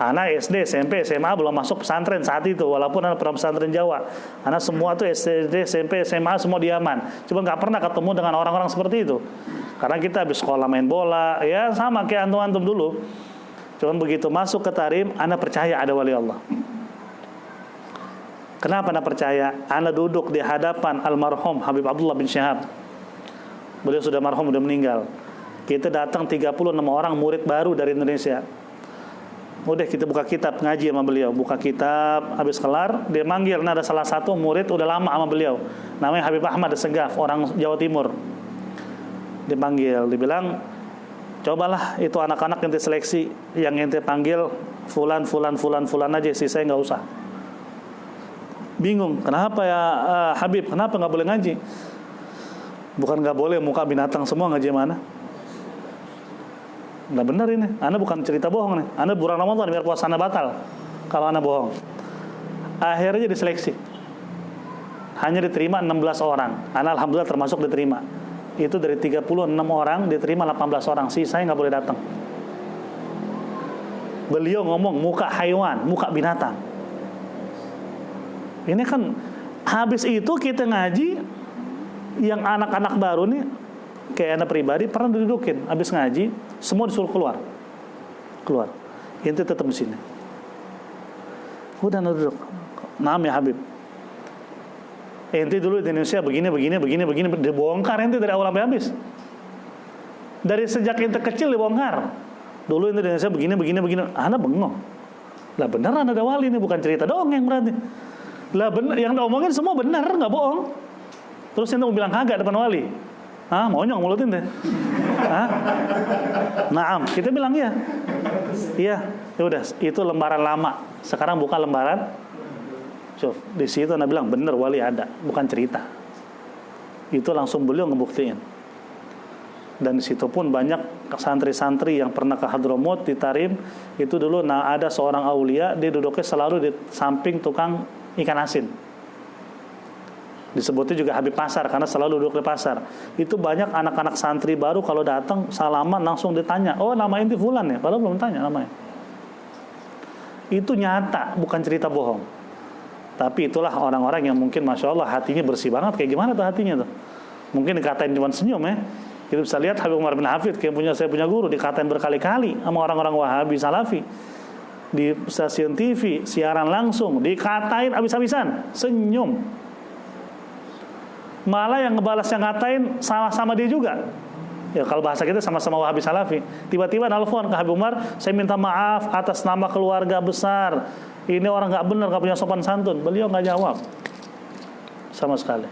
Anak SD, SMP, SMA belum masuk pesantren saat itu, walaupun anak pernah pesantren Jawa. Anak semua tuh SD, SMP, SMA semua diaman. Cuma nggak pernah ketemu dengan orang-orang seperti itu. Karena kita habis sekolah main bola, ya sama kayak antum-antum dulu. Cuma begitu masuk ke Tarim, anak percaya ada wali Allah. Kenapa anak percaya? Anak duduk di hadapan almarhum Habib Abdullah bin Syihab. Beliau sudah marhum, sudah meninggal. Kita datang 36 orang murid baru dari Indonesia. Udah kita buka kitab, ngaji sama beliau. Buka kitab, habis kelar dia manggil. Nah ada salah satu murid udah lama sama beliau, namanya Habib Ahmad Segaf, orang Jawa Timur. Dipanggil, dibilang, cobalah itu anak-anak yang diseleksi, yang ente panggil fulan aja, sisanya nggak usah. Bingung, kenapa ya Habib, kenapa nggak boleh ngaji? Bukan nggak boleh, muka binatang semua, ngaji mana? Nggak benar ini, Anda bukan cerita bohong nih. Anda bulan Ramadan biar puasa Anda batal kalau Anda bohong. Akhirnya diseleksi, hanya diterima 16 orang. Anda alhamdulillah termasuk diterima. Itu dari 36 orang diterima 18 orang, sisanya nggak boleh datang. Beliau ngomong muka haiwan, muka binatang. Ini kan habis itu kita ngaji, yang anak-anak baru nih kayak anak pribadi pernah didudukin, habis ngaji semua disuruh keluar. Ente tetap di sini. Udah duduk. Naam ya Habib. ente dulu di Indonesia begini, dibongkar ente dari awal sampai habis. Dari sejak ente kecil dibongkar. Dulu ente di Indonesia begini. Anda bengong. Lah beneran ada wali ini, bukan cerita dongeng berarti. Lah bener, yang diomongin semua benar, nggak bohong. Terus ente mau bilang kagak depan wali? Monyong mulut ente. Naam, kita bilang iya. Iya, ya udah, itu lembaran lama. Sekarang buka lembaran. Coba di situ Anda bilang bener wali ada, bukan cerita. Itu langsung beliau ngebuktiin. Dan di situ pun banyak santri-santri yang pernah ke Hadramut di Tarim, itu dulu ada seorang aulia, dia duduknya selalu di samping tukang ikan asin. Disebutnya juga Habib Pasar karena selalu duduk di pasar. Itu banyak anak-anak santri baru kalau datang salaman langsung ditanya, "Oh, nama inti fulan ya?" Padahal belum tanya namanya. Itu nyata, bukan cerita bohong. Tapi itulah orang-orang yang mungkin Masya Allah hatinya bersih banget. Kayak gimana tuh hatinya tuh? Mungkin dikatain cuma senyum ya. Kita bisa lihat Habib Umar bin Hafid, saya punya guru, dikatain berkali-kali sama orang-orang Wahabi Salafi. Di stasiun TV, siaran langsung, dikatain habis-habisan, senyum. Malah yang ngebalas yang ngatain sama-sama dia juga. Ya kalau bahasa kita sama-sama Wahabi Salafi. Tiba-tiba nelfon ke Habib Umar, "Saya minta maaf atas nama keluarga besar. Ini orang nggak benar, nggak punya sopan santun." Beliau nggak jawab sama sekali.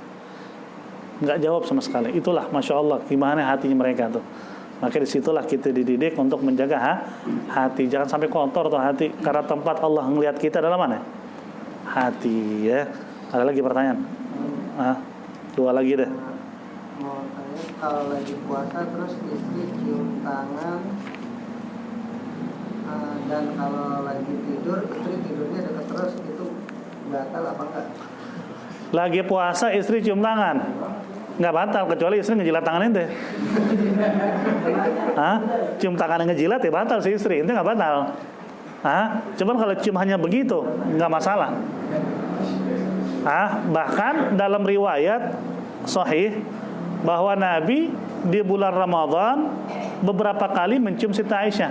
Nggak jawab sama sekali. Itulah Masya Allah gimana hatinya mereka tuh. Maka disitulah kita dididik untuk menjaga hati. Jangan sampai kotor tuh hati. Karena tempat Allah ngelihat kita adalah mana? Hati ya. Ada lagi pertanyaan? Dua lagi deh. Mau tanya, kalau lagi puasa terus istri cium tangan, dan kalau lagi tidur istri tidurnya dekat terus, itu batal apa enggak? Lagi puasa istri cium tangan, nggak batal kecuali istri ngejilat tangan ente. Cium tangan ngejilat ya batal si istri, ente nggak batal. Cuman kalau cium hanya begitu nggak masalah. Bahkan dalam riwayat sahih bahwa Nabi di bulan Ramadan beberapa kali mencium Siti Aisyah.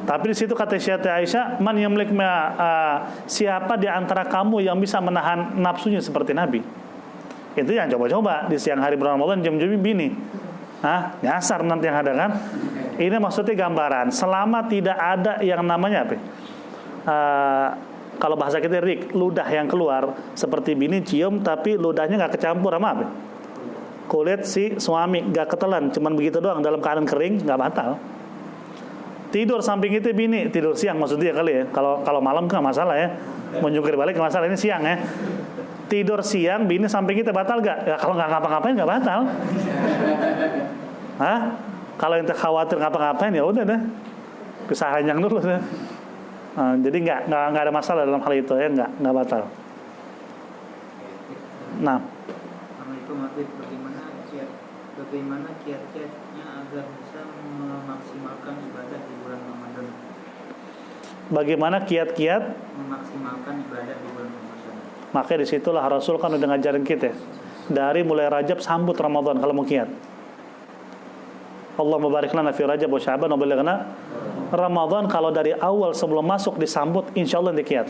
Tapi di situ kata Siti Aisyah, "Man yamlik siapa di antara kamu yang bisa menahan nafsunya seperti Nabi?" Itu yang coba-coba di siang hari bulan Ramadan cium-cium bini. Nyasar nanti yang ada kan. Ini maksudnya gambaran. Selama tidak ada yang namanya apa? Kalau bahasa kita ludah yang keluar seperti bini cium tapi ludahnya nggak kecampur sama apa? Kulit si suami nggak ketelan, cuman begitu doang dalam keadaan kering, nggak batal. Tidur samping itu bini, tidur siang maksudnya kali ya. Kalau malam kan masalah ya. Menjungkir balik masalah, ini siang ya. Tidur siang bini samping kita batal gak? Ya kalau nggak ngapa-ngapain nggak batal. Kalau ente khawatir ngapa-ngapain ya udah deh. Pisah ranjang dulu deh. Jadi nggak ada masalah dalam hal itu ya, nggak batal. Nah, bagaimana kiat-kiatnya agar bisa memaksimalkan ibadah di bulan Ramadan? Bagaimana kiat-kiat memaksimalkan ibadah di bulan Ramadan? Maka disitulah Rasul kan udah ngajarin kita dari mulai Rajab sambut Ramadan kalau mau kiat. Allah mubarik lana fi Rajab wa Sya'ban wa balighna Ramadan. Kalau dari awal sebelum masuk disambut, insyaallah ente kiat.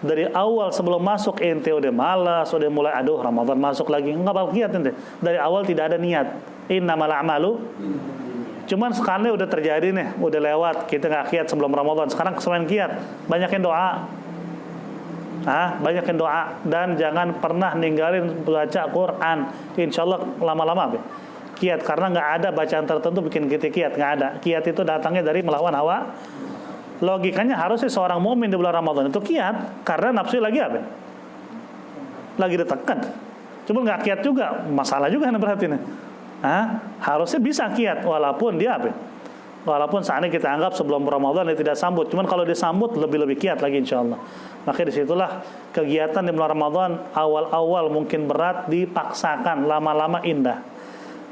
Dari awal sebelum masuk ente udah malas, udah mulai aduh Ramadan masuk lagi, enggak bakal kiat ente. Dari awal tidak ada niat. Innamal a'malu. Cuman sekarang udah terjadi nih, udah lewat, kita nggak kiat sebelum Ramadan. Sekarang semakin kiat, banyakin doa. Banyakin doa dan jangan pernah ninggalin baca Quran. Insyaallah lama-lama kiat, karena nggak ada bacaan tertentu bikin kita kiat, nggak ada. Kiat itu datangnya dari melawan hawa. Logikanya harusnya seorang mukmin di bulan Ramadan itu kiat karena nafsu lagi apa? Lagi ditekan. Cuma nggak kiat juga, masalah juga berarti nih. Harusnya bisa kiat walaupun dia apa? Walaupun saat ini kita anggap sebelum Ramadan dia tidak sambut, cuman kalau disambut lebih kiat lagi insyaallah. Maka disitulah kegiatan di bulan Ramadan awal-awal mungkin berat, dipaksakan, lama-lama indah.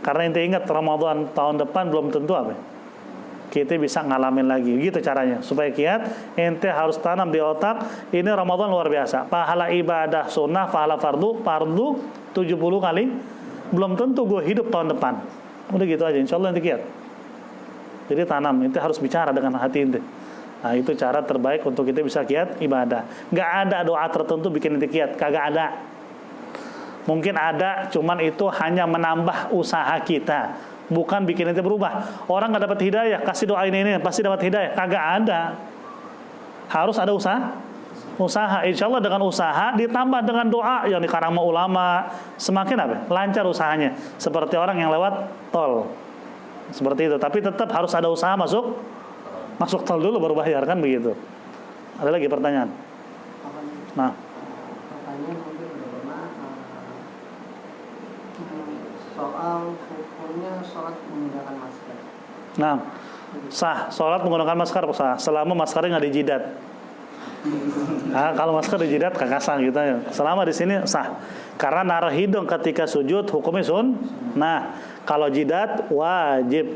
Karena ente ingat Ramadan tahun depan belum tentu apa? Kita bisa ngalamin lagi. Gitu caranya. Supaya kiat, ente harus tanam di otak, ini Ramadan luar biasa. Pahala ibadah sunnah, pahala fardu 70 kali. Belum tentu gue hidup tahun depan. Udah gitu aja, insyaallah ente kiat. Jadi tanam, ente harus bicara dengan hati ente. Nah, itu cara terbaik untuk kita bisa kiat ibadah. Gak ada doa tertentu bikin ente kiat, kagak ada. Mungkin ada, cuman itu hanya menambah usaha kita, bukan bikin ente berubah. Orang nggak dapat hidayah, kasih doa ini pasti dapat hidayah. Kagak ada. Harus ada usaha. Insya Allah dengan usaha ditambah dengan doa yang dikarang ulama, semakin apa? Lancar usahanya. Seperti orang yang lewat tol, seperti itu. Tapi tetap harus ada usaha masuk tol dulu baru bayar, kan begitu. Ada lagi pertanyaan? Nah, pertanyaan mungkin bagaimana soal hukumnya sholat menggunakan masker. nah, sah. Sholat menggunakan masker sah, selama maskernya nggak dijidat. Nah, kalau masker dijidat kagak sah gitu ya. Selama di sini sah. Karena naruh hidung ketika sujud hukumnya nah, kalau jidat wajib.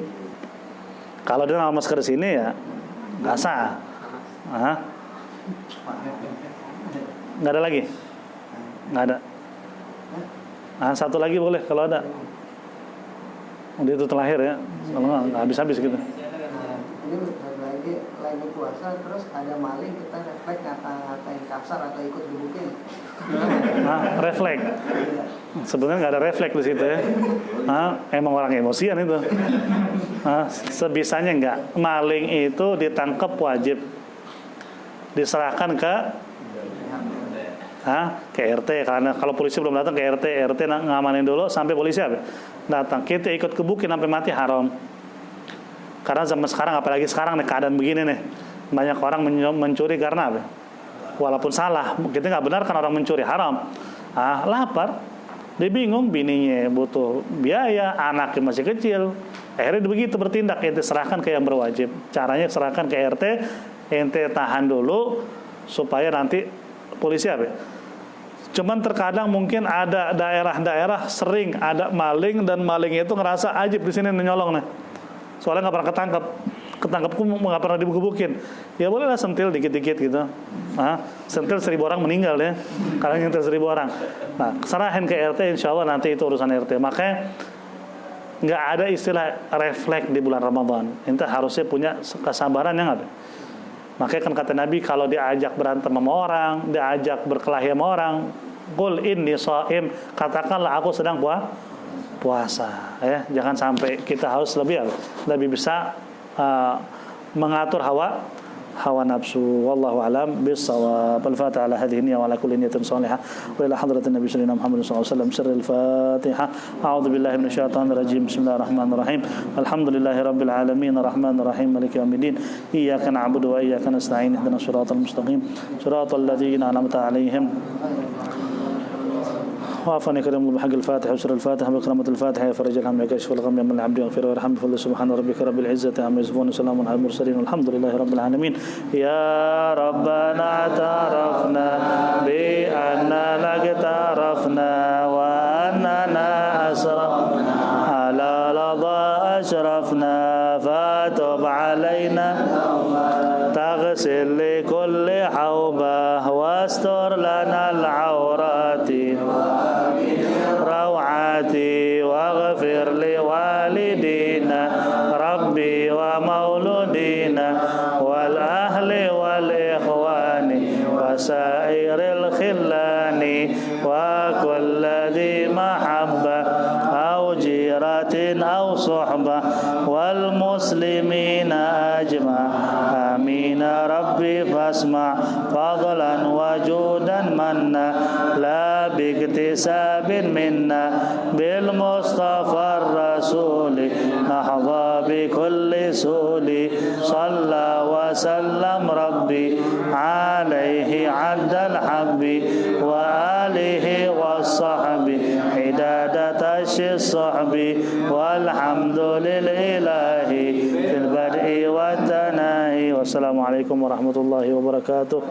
Kalau dia naruh masker di sini ya nggak sah. Nggak ada lagi? Nggak ada. Nah, satu lagi boleh kalau ada. Dia itu terlahir ya. Kalau nggak habis-habis gitu. Ini lagi puasa terus ada maling, kita refleks ngata-ngatain kasar atau ikut gebukin. Nah, refleks. Sebenarnya nggak ada refleks di situ ya. Emang orang emosian itu. Sebisanya nggak. Maling itu ditangkap wajib, diserahkan ke RT. Karena kalau polisi belum datang ke RT ngamanin dulu sampai polisi datang. Kita ikut gebukin sampai mati haram. Karena zaman sekarang, apalagi sekarang nih keadaan begini nih, banyak orang mencuri karena apa? Walaupun salah, kita nggak benar kan orang mencuri haram. Lapar, dia bingung, bininya butuh biaya, anaknya masih kecil, akhirnya begitu bertindak. Ente serahkan ke yang berwajib. Caranya serahkan ke RT, ente tahan dulu supaya nanti polisi Cuman terkadang mungkin ada daerah-daerah sering ada maling, dan maling itu ngerasa ajib di sini nyolong nih. Soalnya nggak pernah ketangkep nggak pernah digebukin. Ya bolehlah sentil dikit-dikit gitu. Sentil 1000 orang meninggal ya. Kalau nyentil 1000 orang. Nah, serahin ke RT, insya Allah nanti itu urusan RT. Makanya nggak ada istilah refleks di bulan Ramadan. Ente harusnya punya kesabaran yang ada. Makanya kan kata Nabi, kalau diajak berantem sama orang, diajak berkelahi sama orang, qul inni shaim, katakanlah aku sedang puasa ya. Jangan sampai kita harus lebih bisa mengatur hawa nafsu. Wallahu alam bissawab. Al-Fatihah ala hadhihi niyya wa ala kulli niyatin salihah wa ila hadratin Nabi sallallahu alaihi wasallam. Sirrul Fatihah. A'udzu billahi minasyaitonir rajim. Bismillahirrahmanirrahim. Alhamdulillahi rabbil alamin arrahmanir rahim maliki yaumiddin. Iyyaka na'budu wa iyyaka nasta'in. Ihdinas siratal mustaqim. Siratal ladzina an'amta 'alaihim وعفوا كريم بحق الفاتحة وسر الفاتحة بكرامة الفاتحة يا فرج الهم يكشف الغم من العبد يغفر ويرحم بفضل سبحان ربك رب العزة عما يصفون وسلام على المرسلين والحمد لله رب العالمين. يا ربنا اعترفنا بأننا اقترفنا وأننا أسرفنا على لظى أشرفنا فتب علينا تغسل لكل حوبة واستر لنا العورات روعاتي واغفر لوالدينا ربي ومولودينا والأهل والإخوان وسائر الخلان وكل ذي محبة أو جيرة أو صحبة والمسلمين أجمع آمين ربي فاسمع فضلا وجودا منا لا باكتساب منا بالمصطفى الرسول نحظى بكل سول صلى وسلم ربي عليه عد الحب وآله والصحب عدادة الصحب والحمد لله في البدء والتناهي والسلام عليكم ورحمة الله وبركاته.